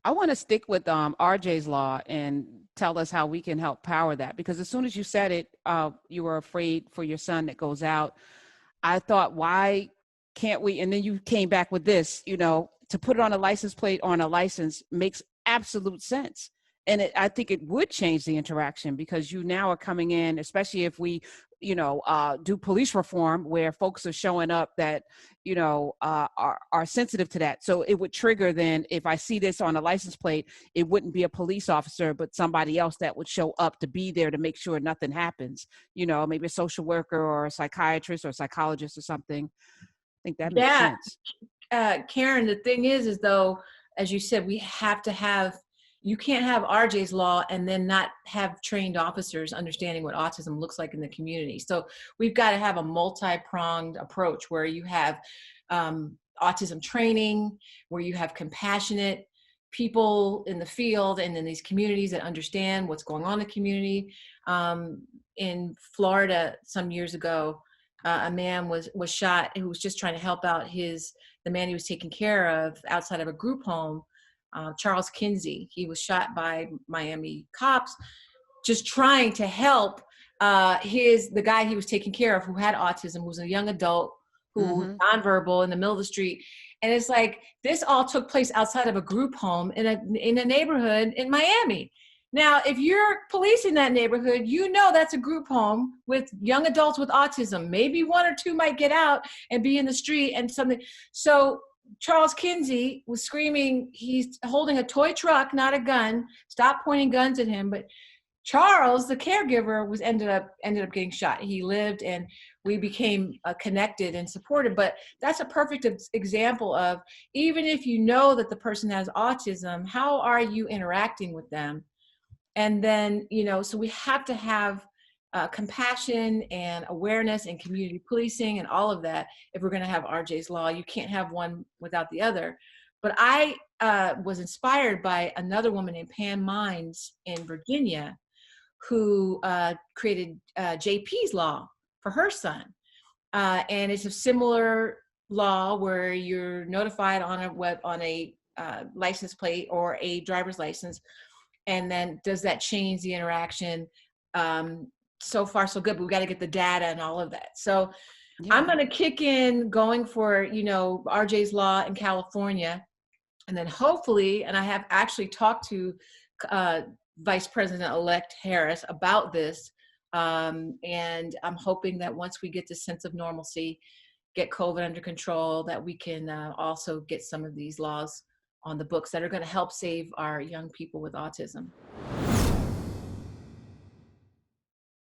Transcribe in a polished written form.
I want to stick with RJ's law and tell us how we can help power that. Because as soon as you said it, you were afraid for your son that goes out. I thought, why can't we? And then you came back with this, to put it on a license plate on a license makes absolute sense. And I think it would change the interaction because you now are coming in, especially if we, do police reform where folks are showing up that, are sensitive to that. So it would trigger then if I see this on a license plate, it wouldn't be a police officer, but somebody else that would show up to be there to make sure nothing happens. Maybe a social worker or a psychiatrist or a psychologist or something. I think that makes Yeah, sense. Karen, the thing is though, as you said, you can't have RJ's law and then not have trained officers understanding what autism looks like in the community. So we've got to have a multi-pronged approach where you have autism training, where you have compassionate people in the field and in these communities that understand what's going on in the community. In Florida some years ago, a man was shot who was just trying to help out the man he was taking care of outside of a group home. Charles Kinsey, he was shot by Miami cops just trying to help the guy he was taking care of who had autism, who was a young adult, who was nonverbal in the middle of the street. And it's like, this all took place outside of a group home in a neighborhood in Miami. Now, if you're policing that neighborhood, that's a group home with young adults with autism. Maybe one or two might get out and be in the street and something. So Charles Kinsey was screaming, he's holding a toy truck, not a gun. Stop pointing guns at him. But Charles, the caregiver, ended up getting shot. He lived, and we became connected and supported. But that's a perfect example of, even if you know that the person has autism, how are you interacting with them? And then, so we have to have compassion and awareness and community policing and all of that if we're going to have RJ's law. You can't have one without the other. But I was inspired by another woman named Pam Mines in Virginia who created JP's law for her son. And it's a similar law where you're notified on a license plate or a driver's license. And then does that change the interaction? So far, so good, but we got to get the data and all of that. So yeah. I'm going to kick in going for, RJ's law in California. And then hopefully, and I have actually talked to Vice President-elect Harris about this. And I'm hoping that once we get this sense of normalcy, get COVID under control, that we can also get some of these laws on the books that are going to help save our young people with autism.